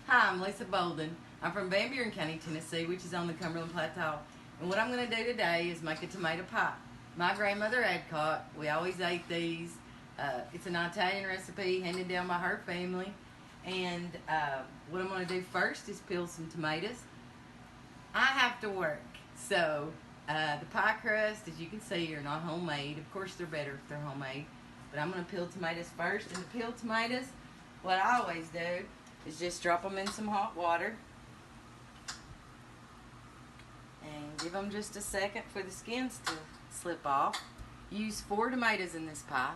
Hi, I'm Lesa Bouldin. I'm from Buren County, Tennessee, which is on the Cumberland Plateau. And what I'm going to do today is make a tomato pie. My grandmother Adcock, we always ate these. It's an Italian recipe handed down by her family. And what I'm going to do first is peel some tomatoes. I have to work, so the pie crust, as you can see, are not homemade. Of course, they're better if they're homemade. But I'm going to peel tomatoes first. And to peel tomatoes, what I always do is just drop them in some hot water and give them just a second for the skins to slip off. Use 4 tomatoes in this pie.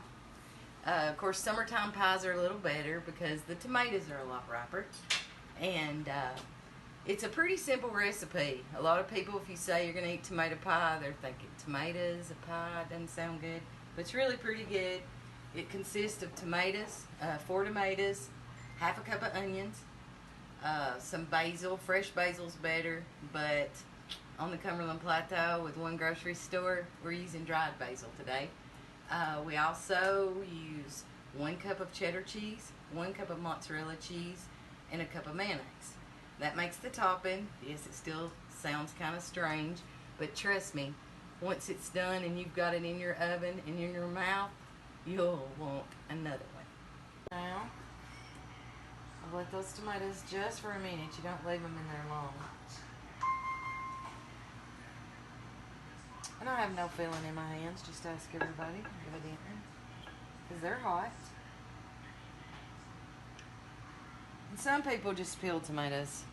Of course, summertime pies are a little better because the tomatoes are a lot riper. And it's a pretty simple recipe. A lot of people, if you say you're going to eat tomato pie, they're thinking tomatoes, a pie, doesn't sound good. But it's really pretty good. It consists of tomatoes, 4 tomatoes, half a cup of onions, some basil. Fresh basil's better, but on the Cumberland Plateau with one grocery store, we're using dried basil today. We also use 1 cup of cheddar cheese, 1 cup of mozzarella cheese, and a cup of mayonnaise. That makes the topping. Yes, it still sounds kind of strange, but trust me, once it's done and you've got it in your oven and in your mouth, you'll want another one. Now, I'll let those tomatoes just for a minute. You don't leave them in there long. And I have no feeling in my hands, just ask everybody, evidently, because they're hot. And some people just peel tomatoes,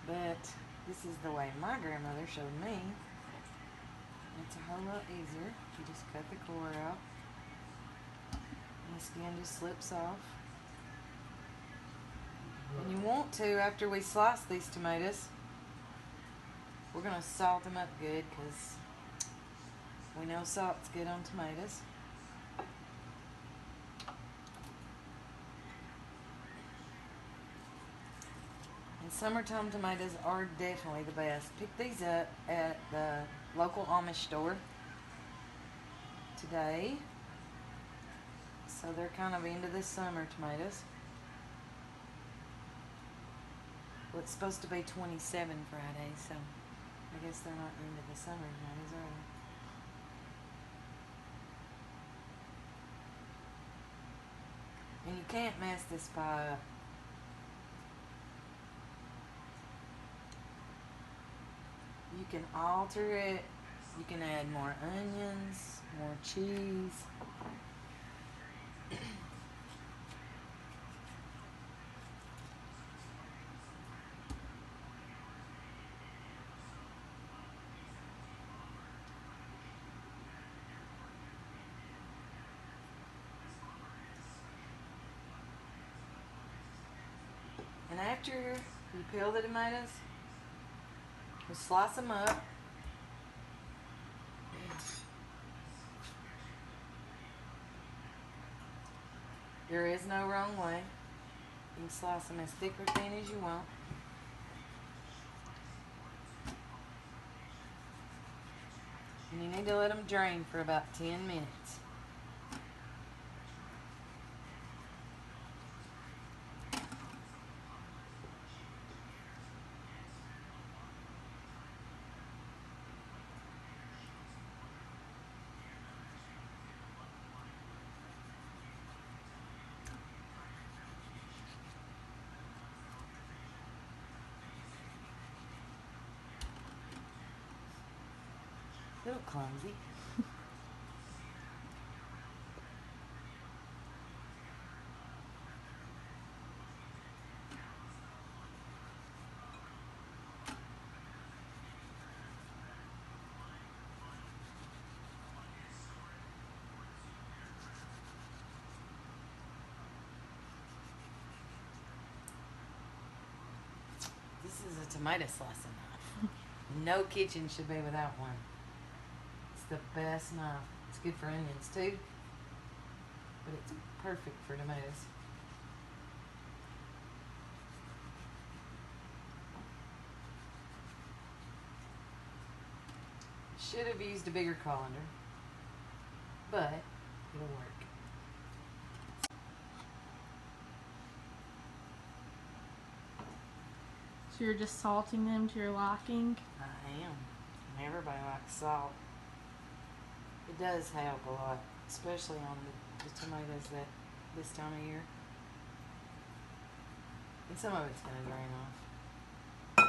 but this is the way my grandmother showed me. It's a whole lot easier. You just cut the core out, and the skin just slips off. And you want to, after we slice these tomatoes, we're going to salt them up good because we know salt's good on tomatoes. And summertime tomatoes are definitely the best. Pick these up at the local Amish store today. So they're kind of into the summer tomatoes. Well, it's supposed to be 27 Friday, so I guess they're not into the summer tomatoes, are they? And you can't mess this pie up. You can alter it. You can add more onions, more cheese. And after you peel the tomatoes, you slice them up. There is no wrong way. You can slice them as thick or thin as you want. And you need to let them drain for about 10 minutes. A little clumsy. This is a tomato slicing knife. No kitchen should be without one. It's the best knife. It's good for onions too, but it's perfect for tomatoes. Should have used a bigger colander, but it'll work. So you're just salting them to your liking? I am. And everybody likes salt. It does help a lot, especially on the tomatoes that this time of year. And some of it's going to drain off.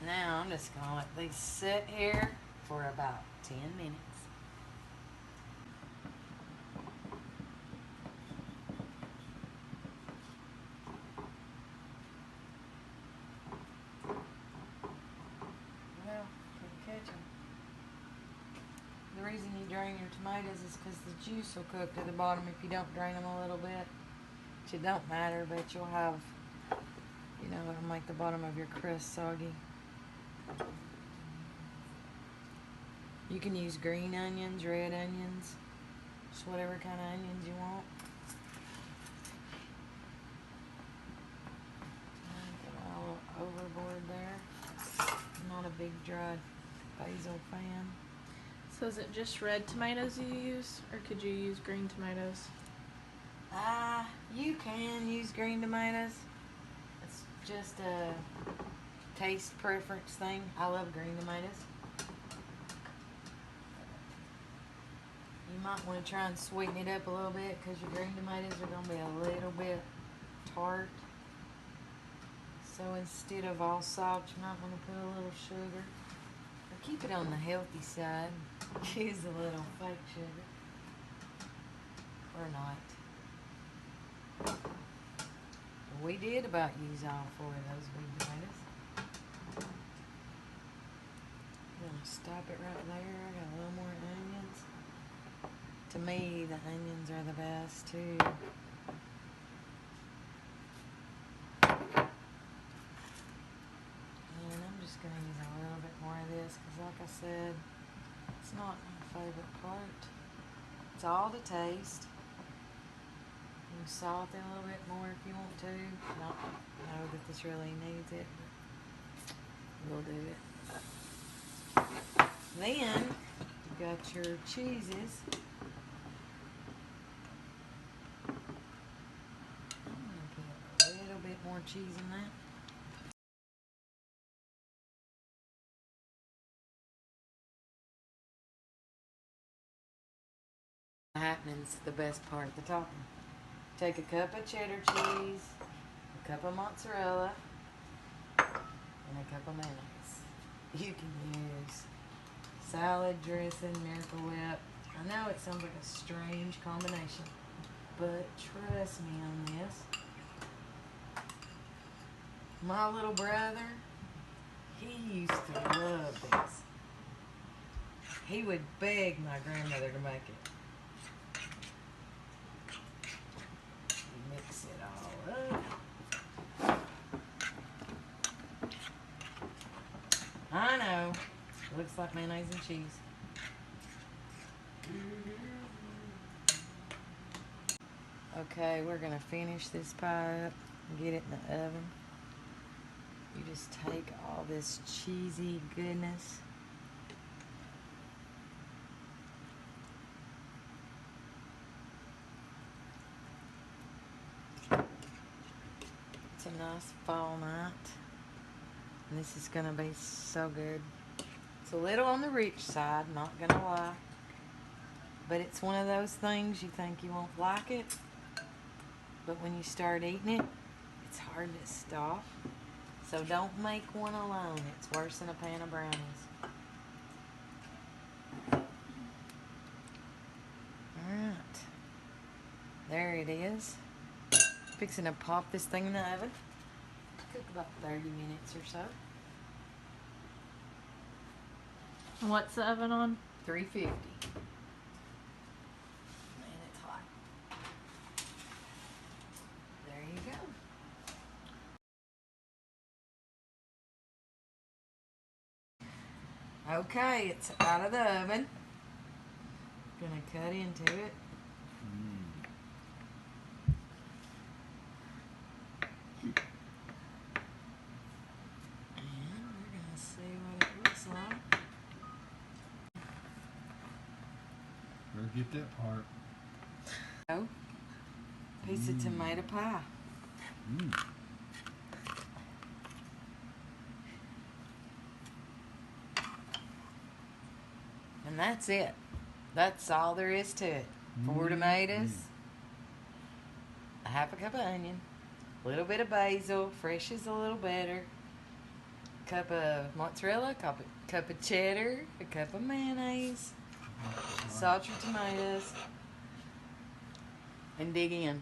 Now I'm just going to let these sit here for about 10 minutes. Well, can't catch them. The reason you drain your tomatoes is because the juice will cook to the bottom if you don't drain them a little bit. Which it don't matter, but you'll have, you know, it'll make the bottom of your crust soggy. You can use green onions, red onions, just whatever kind of onions you want. Get a little overboard there. I'm not a big dried basil fan. So is it just red tomatoes you use, or could you use green tomatoes? You can use green tomatoes. It's just a taste preference thing. I love green tomatoes. You might want to try and sweeten it up a little bit because your green tomatoes are going to be a little bit tart. So instead of all salt, you might want to put a little sugar. Or keep it on the healthy side. Use a little fake sugar. Or not. We did about use all 4 of those big tomatoes. I'm going to stop it right there. I got a little more onions. To me, the onions are the best too. And I'm just going to use a little bit more of this because like I said, it's not my favorite part. It's all to taste. You can salt it a little bit more if you want to. Not know that this really needs it, but we'll do it. Then you got your cheeses. I'm gonna put a little bit more cheese in that. Happening's the best part of the topping. Take a cup of cheddar cheese, a cup of mozzarella, and a cup of mayonnaise. You can use salad dressing, Miracle Whip. I know it sounds like a strange combination, but trust me on this. My little brother, he used to love this. He would beg my grandmother to make it. Mix it all up. I know. Looks like mayonnaise and cheese. Okay, we're going to finish this pie up and get it in the oven. You just take all this cheesy goodness. It's a nice fall night. And this is going to be so good. It's a little on the rich side, not going to lie. But it's one of those things you think you won't like it. But when you start eating it, it's hard to stop. So don't make one alone. It's worse than a pan of brownies. Alright. There it is. Fixing to pop this thing in the oven. Cook about 30 minutes or so. What's the oven on? 350. And it's hot. There you go. Okay, it's out of the oven. Gonna cut into it. And we're gonna see what it looks like. Better get that part. Oh, piece of tomato pie. that's it. That's all there is to it. 4 tomatoes, a half a cup of onion, a little bit of basil, fresh is a little better, a cup of mozzarella, cup of cheddar, a cup of mayonnaise, salt your tomatoes, and dig in.